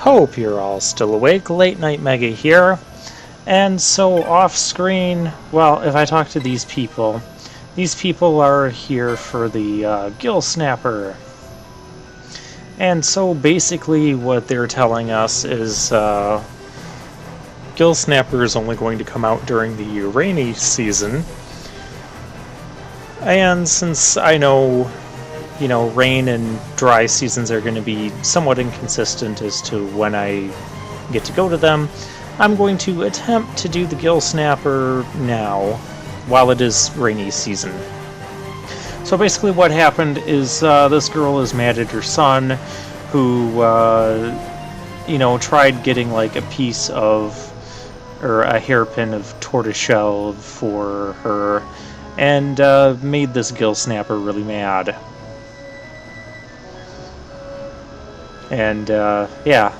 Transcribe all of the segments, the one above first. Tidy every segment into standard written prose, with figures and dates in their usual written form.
Hope you're all still awake. Late Night Mega here. And so off screen, well, if I talk to these people are here for the Gill Snapper. And so basically what they're telling us is Gill Snapper is only going to come out during the rainy season. And since I know, rain and dry seasons are going to be somewhat inconsistent as to when I get to go to them, I'm going to attempt to do the Gill Snapper now, while it is rainy season. So basically what happened is this girl is mad at her son, who, tried getting like a piece of, or a hairpin of tortoiseshell for her, and made this Gill Snapper really mad. And, yeah.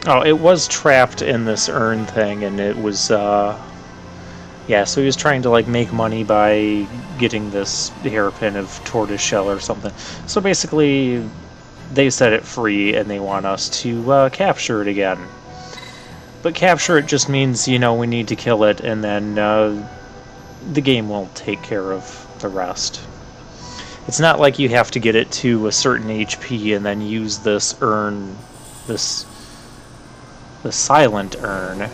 Oh, it was trapped in this urn thing, and it was, yeah, so he was trying to, make money by getting this hairpin of tortoiseshell or something. So basically, they set it free, and they want us to, capture it again. But capture it just means, we need to kill it, and then, the game will take care of the rest. It's not like you have to get it to a certain HP and then use this urn, the silent urn,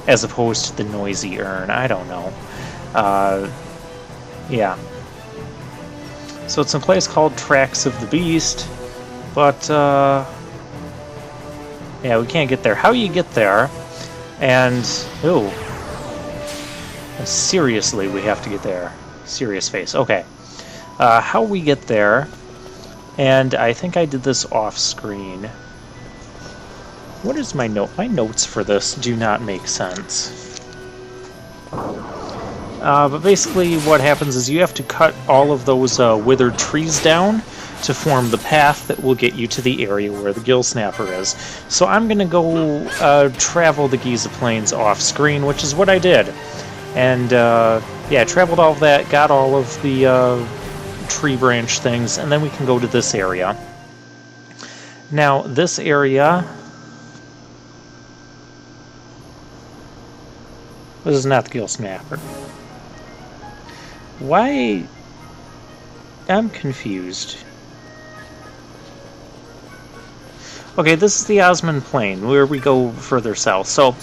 as opposed to the noisy urn. I don't know. Yeah. So it's a place called Tracks of the Beast, but, yeah, we can't get there. How you get there? And, ooh. Seriously, we have to get there. Serious face. Okay. How we get there, and I think I did this off screen. What is my note? My notes for this do not make sense. But basically what happens is you have to cut all of those withered trees down to form the path that will get you to the area where the Gill Snapper is. So I'm going to go travel the Giza Plains off screen, which is what I did. And yeah, traveled all of that, got all of the tree branch things, and then we can go to this area. Now, this area... This is not the Gill Snapper. Why? I'm confused. Okay, this is the Ozmone Plain, where we go further south. So,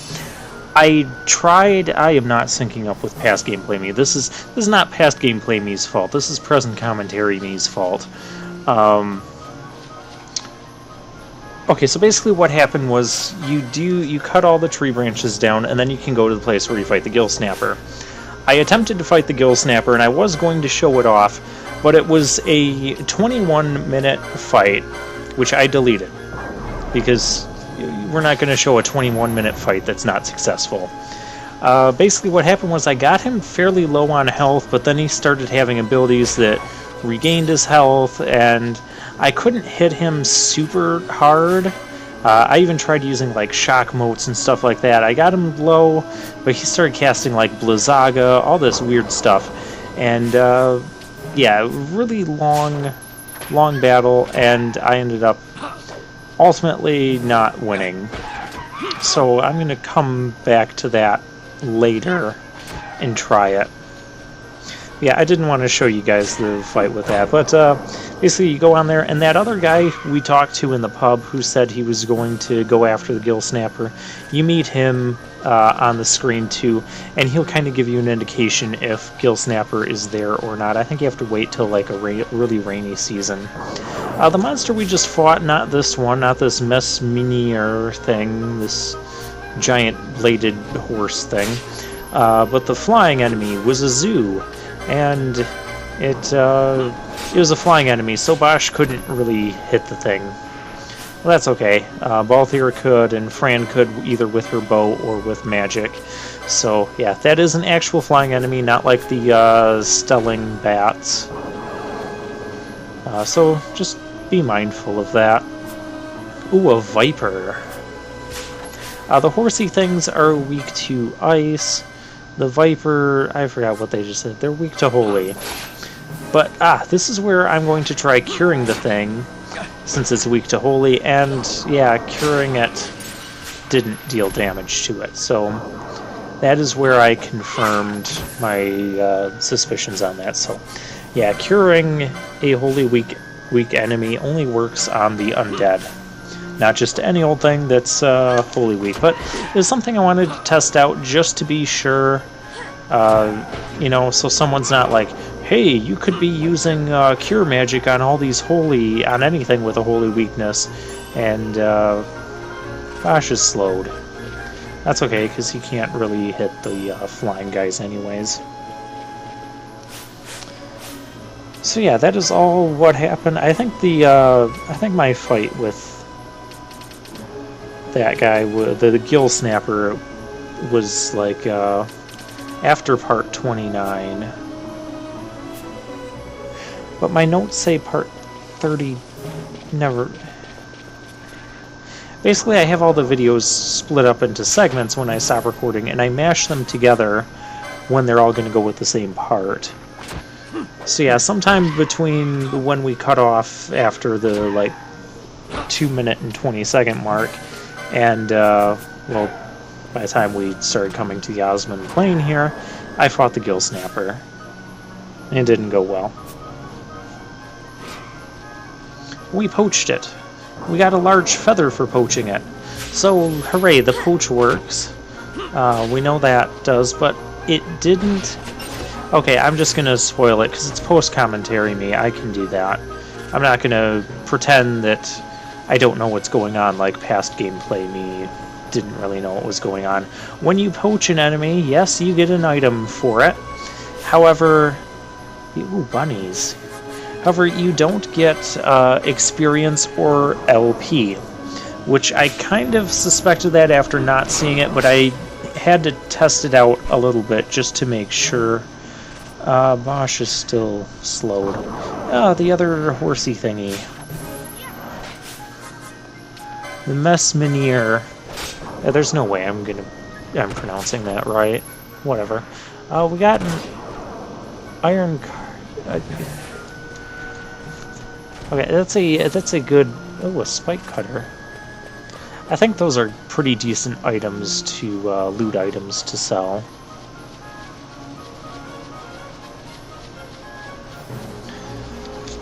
I am not syncing up with past gameplay me. This is not past gameplay me's fault. This is present commentary me's fault. Okay, so basically what happened was you cut all the tree branches down, and then you can go to the place where you fight the Gill Snapper. I attempted to fight the Gill Snapper, and I was going to show it off, but it was a 21-minute fight, which I deleted, because we're not going to show a 21-minute fight that's not successful. Basically what happened was I got him fairly low on health, but then he started having abilities that regained his health, and I couldn't hit him super hard. I even tried using shock motes and stuff like that. I got him low, but he started casting Blizzaga, all this weird stuff. And yeah, really long battle, and I ended up ultimately not winning. So I'm going to come back to that later and try it. Yeah, I didn't want to show you guys the fight with that, but basically you go on there, and that other guy we talked to in the pub who said he was going to go after the Gill Snapper, you meet him on the screen too, and he'll kind of give you an indication if Gill Snapper is there or not. I think you have to wait till a really rainy season. The monster we just fought, not this one, not this Messminier thing, this giant bladed horse thing, but the flying enemy was a zoo. And it was a flying enemy, so Bosch couldn't really hit the thing. Well, that's okay. Balthier could, and Fran could either with her bow or with magic. So, yeah, that is an actual flying enemy, not like the Stelling bats. So, just be mindful of that. Ooh, a viper. The horsey things are weak to ice. The Viper, I forgot what they just said. They're weak to Holy. But, this is where I'm going to try curing the thing, since it's weak to holy, and, yeah, curing it didn't deal damage to it. So, that is where I confirmed my suspicions on that. So, yeah, curing a holy weak enemy only works on the undead. Not just any old thing that's holy weak, but it was something I wanted to test out just to be sure, you know, so someone's not like, hey, you could be using cure magic on all these holy, on anything with a holy weakness, and Bosch is slowed. That's okay, because he can't really hit the flying guys anyways. So yeah, that is all what happened. I think I think my fight with that guy, the Gill Snapper, was like after part 29. But my notes say part 30 never... Basically, I have all the videos split up into segments when I stop recording, and I mash them together when they're all going to go with the same part. So yeah, sometime between when we cut off after the, like, 2-minute and 20-second mark, and, well, by the time we started coming to the Ozmone Plain here, I fought the Gill Snapper. And it didn't go well. We poached it. We got a large feather for poaching it. So, hooray, the poach works. We know that does, but it didn't... Okay, I'm just going to spoil it, because it's post-commentary me. I can do that. I'm not going to pretend that I don't know what's going on, like past gameplay me didn't really know what was going on. When you poach an enemy, yes, you get an item for it. However... Ooh, bunnies. However, you don't get experience or LP, which I kind of suspected that after not seeing it, but I had to test it out a little bit just to make sure. Bosch is still slowed. The other horsey thingy. The Messminier. Yeah, there's no way I'm pronouncing that right. Whatever. We got an iron... Okay, that's a good... Oh, a spike cutter. I think those are pretty decent items to, loot items to sell.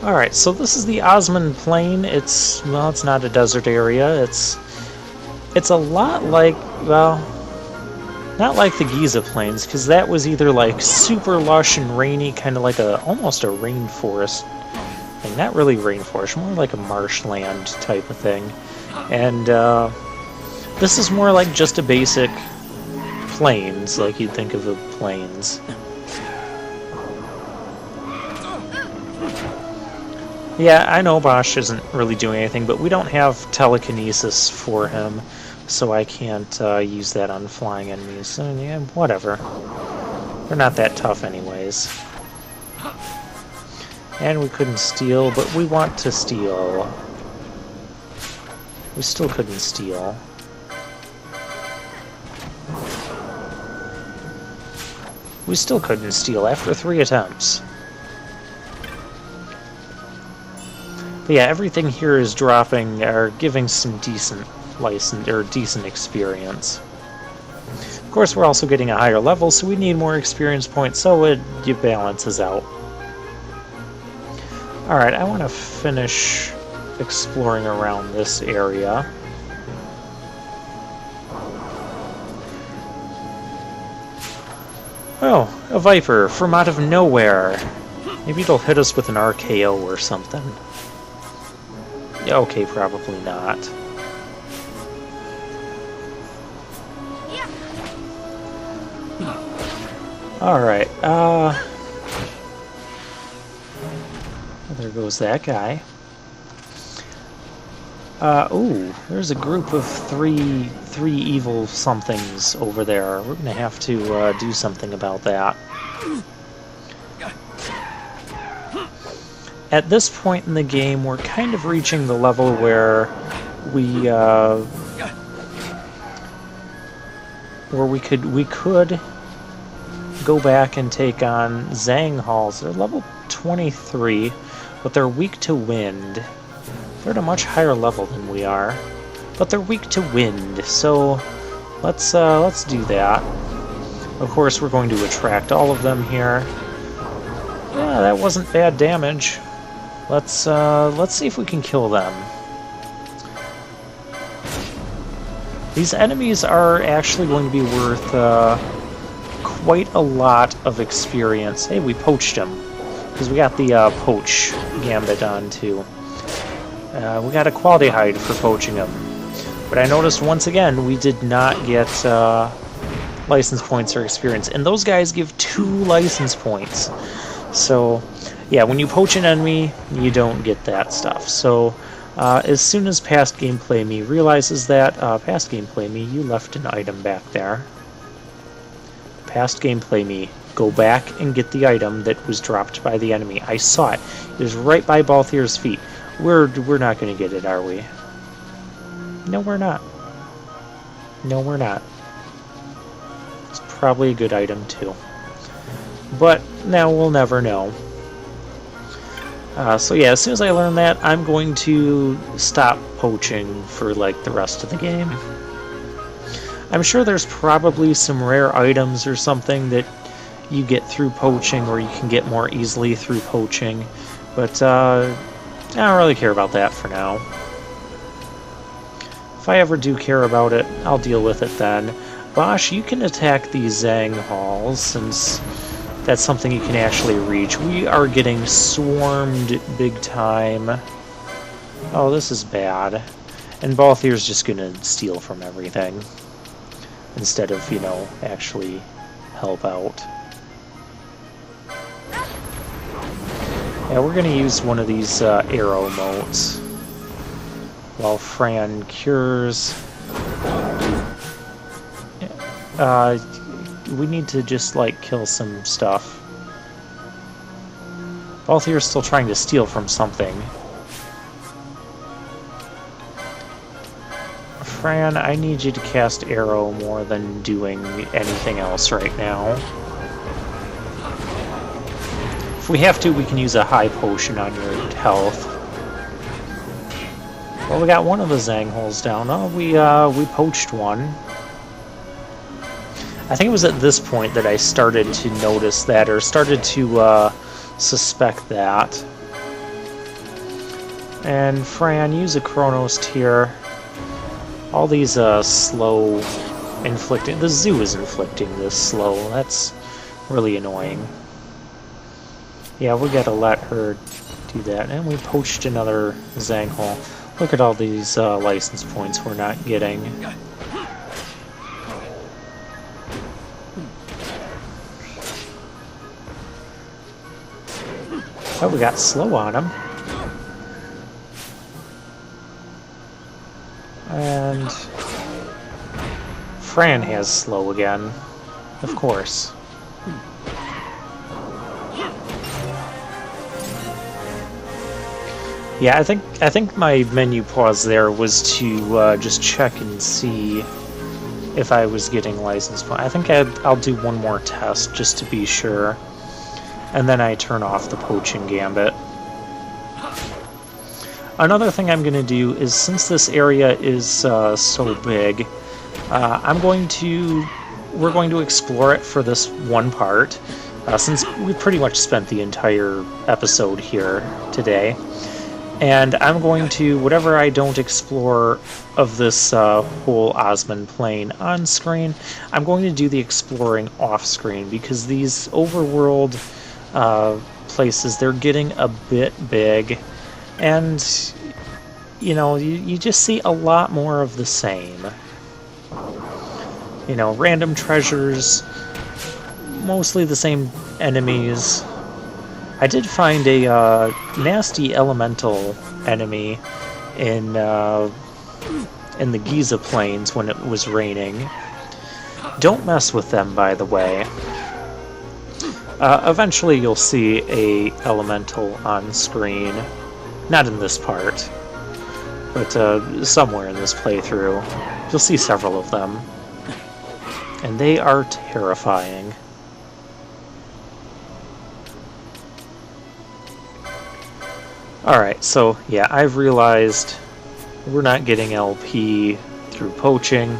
Alright, so this is the Ozmone Plain. It's, well, it's not a desert area. It's a lot like, well, not like the Giza Plains, because that was either like super lush and rainy, kind of like almost a rainforest thing. Not really rainforest, more like a marshland type of thing. And this is more like just a basic plains, like you'd think of the plains. Yeah, I know Bosch isn't really doing anything, but we don't have telekinesis for him, so I can't use that on flying enemies. So, yeah, whatever. They're not that tough anyways. And we couldn't steal, but we want to steal. We still couldn't steal. We still couldn't steal after 3 attempts. But yeah, everything here is dropping, or giving some decent license, or decent experience. Of course, we're also getting a higher level, so we need more experience points, so it balances out. Alright, I want to finish exploring around this area. Oh, a Viper from out of nowhere. Maybe it'll hit us with an RKO or something. Okay, probably not. Alright, there goes that guy. Ooh, there's a group of three evil somethings over there. We're gonna have to do something about that. At this point in the game, we're kind of reaching the level where we could go back and take on Zang Halls. They're level 23, but they're weak to wind. They're at a much higher level than we are, but they're weak to wind, so let's do that. Of course, we're going to attract all of them here. Yeah, that wasn't bad damage. Let's see if we can kill them. These enemies are actually going to be worth quite a lot of experience. Hey, we poached them because we got the poach gambit on too. We got a quality hide for poaching them, but I noticed once again we did not get license points or experience, and those guys give 2 license points. So yeah, when you poach an enemy, you don't get that stuff. So as soon as past gameplay me realizes that, past gameplay me, you left an item back there. Past gameplay me, go back and get the item that was dropped by the enemy. I saw it. It was right by Balthier's feet. We're not going to get it, are we? No, we're not. No, we're not. It's probably a good item, too. But now we'll never know. So yeah, as soon as I learn that, I'm going to stop poaching for like the rest of the game. I'm sure there's probably some rare items or something that you get through poaching, or you can get more easily through poaching, but I don't really care about that for now. If I ever do care about it, I'll deal with it then. Bosch, you can attack these Zang halls, since that's something you can actually reach. We are getting swarmed big time. Oh, this is bad. And Balthier's just gonna steal from everything, instead of, you know, actually help out. Yeah, we're gonna use one of these arrow motes while Fran cures. We need to just, like, kill some stuff. Balthier's still trying to steal from something. Fran, I need you to cast arrow more than doing anything else right now. If we have to, we can use a high potion on your health. Well, we got one of the Zang holes down. Oh, we poached one. I think it was at this point that I started to notice that, or started to suspect that. And Fran, use a Chronos tier. All these slow inflicting... The zoo is inflicting this slow. That's really annoying. Yeah, we gotta let her do that. And we poached another Zang hole. Look at all these license points we're not getting. Oh, we got slow on him. And Fran has slow again, of course. Yeah, I think my menu pause there was to just check and see if I was getting license points. I think I'll do one more test just to be sure. And then I turn off the poaching gambit. Another thing I'm going to do is, since this area is so big, we're going to explore it for this one part, since we pretty much spent the entire episode here today. And I'm going to, whatever I don't explore of this whole Ozmone plane on screen, I'm going to do the exploring off screen, because these overworld places, they're getting a bit big, and you know, you just see a lot more of the same. You know, random treasures, mostly the same enemies. I did find a nasty elemental enemy in the Giza Plains when it was raining. Don't mess with them, by the way. Eventually you'll see a elemental on screen. Not in this part, but somewhere in this playthrough. You'll see several of them. And they are terrifying. Alright, so yeah, I've realized we're not getting LP through poaching.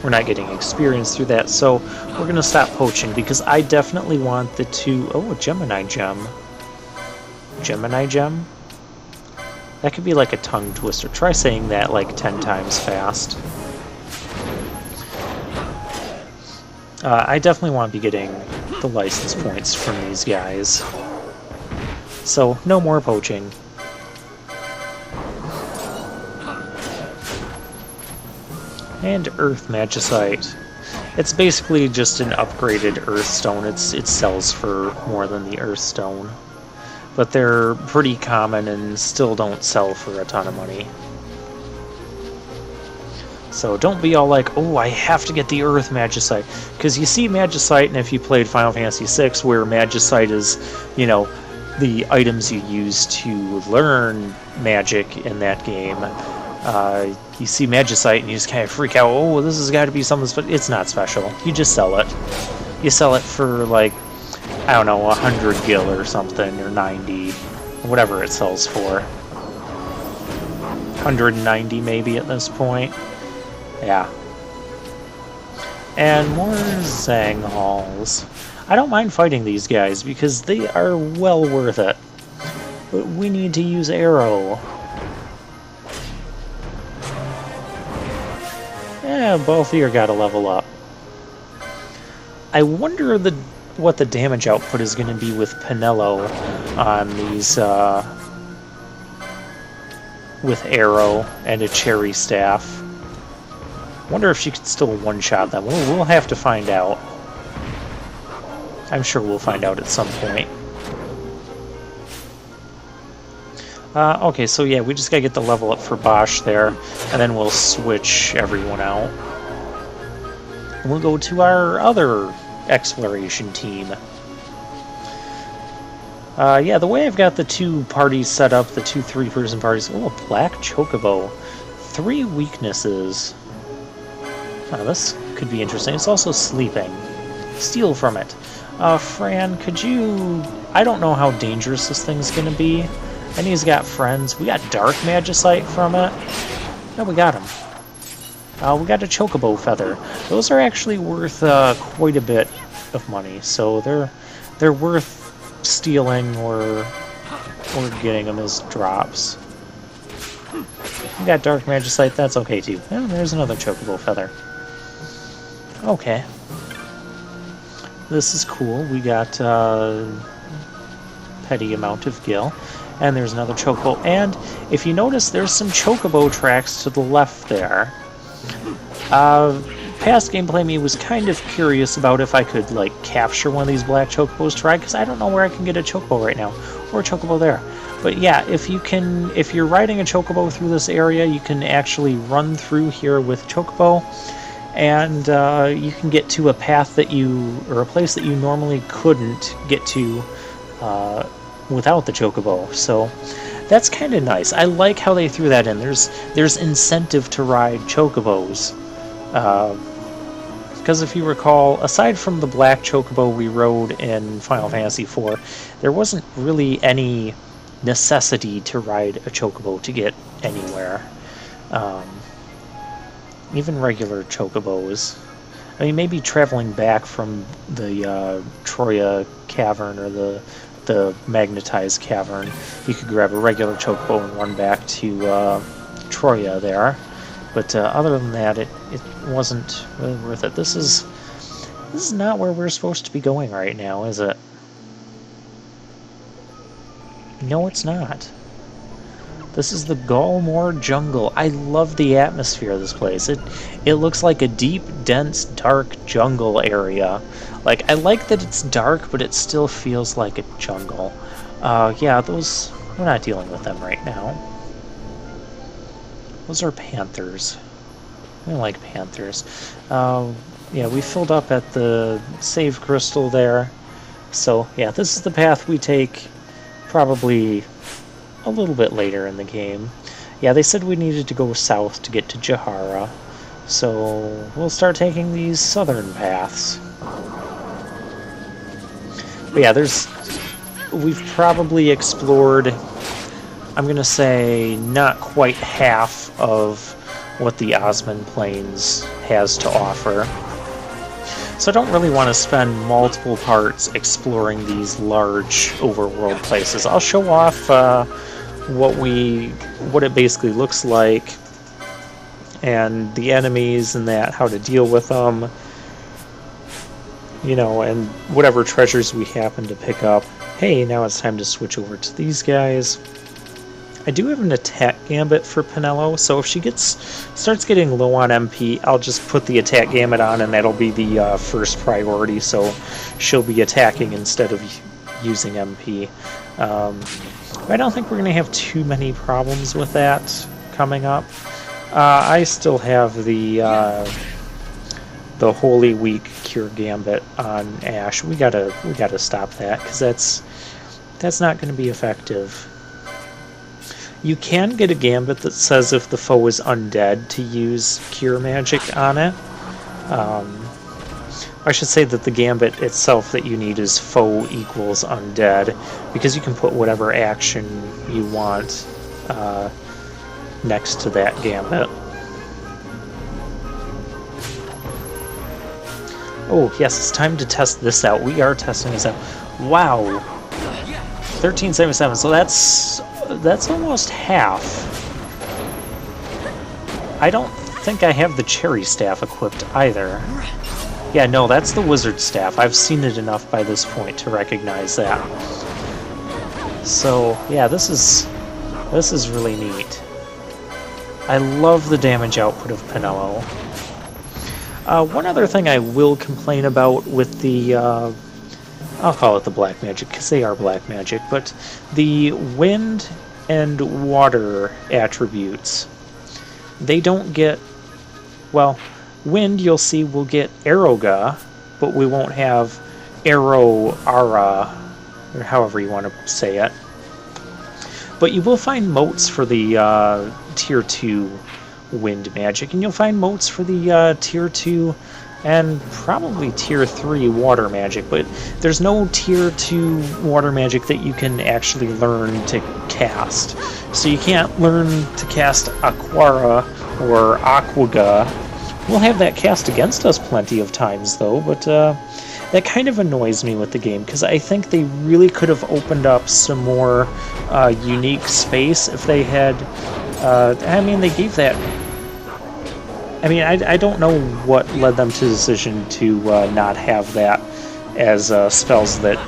We're not getting experience through that, so we're going to stop poaching because I definitely want the two... Oh, a Gemini gem. Gemini gem? That could be like a tongue twister. Try saying that like 10 times fast. I definitely want to be getting the license points from these guys. So, no more poaching. And Earth Magicite. It's basically just an upgraded Earth Stone. It sells for more than the Earth Stone. But they're pretty common and still don't sell for a ton of money. So don't be all like, oh, I have to get the Earth Magicite. Because you see Magicite, and if you played Final Fantasy VI, where Magicite is, you know, the items you use to learn magic in that game, you see Magicite and you just kind of freak out, oh, this has got to be something special. It's not special. You just sell it. You sell it for, like, I don't know, 100 gil or something, or 90, whatever it sells for. 190 maybe at this point. Yeah. And more Zang Halls. I don't mind fighting these guys because they are well worth it. But we need to use Arrow. Yeah, both of you gotta level up. I wonder what the damage output is going to be with Pinello on these, with Arrow and a Cherry Staff. Wonder if she could still one-shot them. We'll have to find out. I'm sure we'll find out at some point. Okay, so yeah, we just gotta get the level up for Bosch there, and then we'll switch everyone out. And we'll go to our other exploration team. Yeah, the way I've got the two parties set up, the two three-person parties... Oh, a black chocobo. 3 weaknesses. Oh, this could be interesting. It's also sleeping. Steal from it. Fran, could you... I don't know how dangerous this thing's gonna be. And he's got friends. We got Dark Magicite from it. No, we got him. We got a chocobo feather. Those are actually worth quite a bit of money, so they're worth stealing or getting them as drops. We got Dark Magicite. That's okay too. Oh, there's another chocobo feather. Okay. This is cool. We got petty amount of gil. And there's another chocobo. And if you notice, there's some chocobo tracks to the left there. Past gameplay me was kind of curious about if I could, like, capture one of these black chocobos to ride, because I don't know where I can get a chocobo right now. Or a chocobo there. But yeah, if you're riding a chocobo through this area, you can actually run through here with chocobo. And you can get to a path that or a place that you normally couldn't get to without the chocobo. So that's kind of nice. I like how they threw that in. There's incentive to ride chocobos. Because if you recall, aside from the black chocobo we rode in Final Fantasy IV, there wasn't really any necessity to ride a chocobo to get anywhere. Even regular chocobos. I mean, maybe traveling back from the Troya cavern or the magnetized cavern, you could grab a regular chocobo and run back to Troya there. But other than that, it wasn't really worth it. This is not where we're supposed to be going right now, is it? No, it's not. This is the Galmore Jungle. I love the atmosphere of this place. It looks like a deep, dense, dark jungle area. Like, I like that it's dark, but it still feels like a jungle. Yeah, those... We're not dealing with them right now. Those are panthers. I like panthers. Yeah, we filled up at the save crystal there. So, yeah, this is the path we take probably a little bit later in the game. Yeah, they said we needed to go south to get to Jahara. So, we'll start taking these southern paths. But yeah, we've probably explored I'm going to say not quite half of what the Ozmone Plains has to offer. So I don't really want to spend multiple parts exploring these large overworld places. I'll show off what it basically looks like, and the enemies and that, how to deal with them, you know, and whatever treasures we happen to pick up. Hey, now it's time to switch over to these guys. I do have an attack gambit for Penelo, so if she starts getting low on MP, I'll just put the attack gambit on, and that'll be the first priority, so she'll be attacking instead of using MP. I don't think we're going to have too many problems with that coming up. I still have the Holy Week Cure Gambit on Ash. We gotta stop that, because that's not going to be effective. You can get a gambit that says if the foe is undead to use Cure Magic on it. I should say that the gambit itself that you need is foe equals undead, because you can put whatever action you want next to that gambit. Oh, yes, it's time to test this out. We are testing this out. Wow! 1377, so that's almost half. I don't think I have the cherry staff equipped either. Yeah, no, that's the wizard staff. I've seen it enough by this point to recognize that. So, yeah, this is really neat. I love the damage output of Penelo. One other thing I will complain about with the, I'll call it the black magic, because they are black magic, but the wind and water attributes, they don't get, well, wind, you'll see, will get Aeroga, but we won't have Aero-Ara, or however you want to say it. But you will find motes for the Tier 2 wind magic, and you'll find motes for the Tier 2 and probably Tier 3 water magic, but there's no Tier 2 water magic that you can actually learn to cast. So you can't learn to cast Aquara or Aquaga. We'll have that cast against us plenty of times, though, but that kind of annoys me with the game, because I think they really could have opened up some more unique space if they had... I mean, they gave that... I mean, I don't know what led them to the decision to not have that as spells that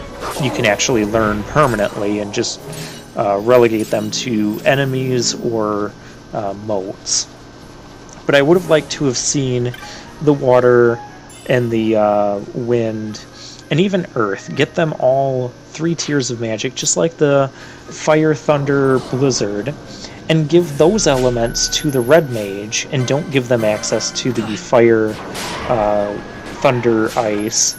you can actually learn permanently and just relegate them to enemies or motes. But I would have liked to have seen the water and the wind and even earth. Get them all 3 tiers of magic, just like the fire, thunder, blizzard, and give those elements to the red mage, and don't give them access to the fire, thunder, ice,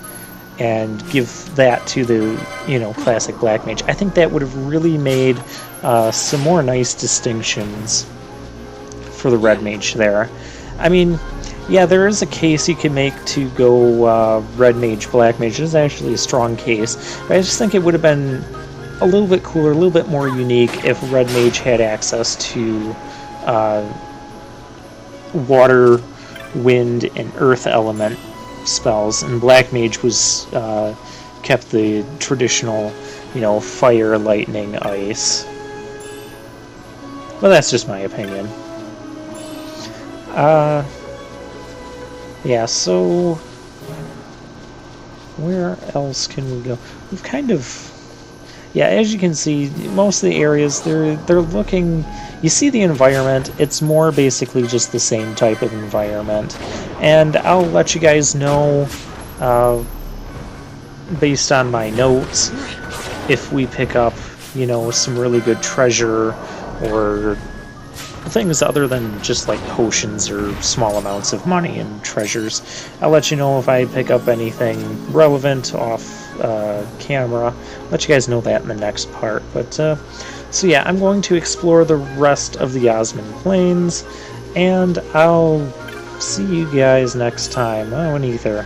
and give that to the, you know, classic black mage. I think that would have really made some more nice distinctions for the red mage there. I mean, yeah, there is a case you can make to go red mage, black mage. It's actually a strong case, but I just think it would have been a little bit cooler, a little bit more unique if red mage had access to water, wind, and earth element spells, and black mage was kept the traditional, you know, fire, lightning, ice. Well, that's just my opinion. Yeah, so where else can we go? We've kind of, yeah, as you can see, most of the areas, they're looking, you see the environment, it's more basically just the same type of environment. And I'll let you guys know, based on my notes, if we pick up, you know, some really good treasure or things other than just like potions or small amounts of money and treasures. I'll let you know if I pick up anything relevant off camera. Let you guys know that in the next part. But so yeah, I'm going to explore the rest of the Ozmone Plains, and I'll see you guys next time. Oh, and Ether.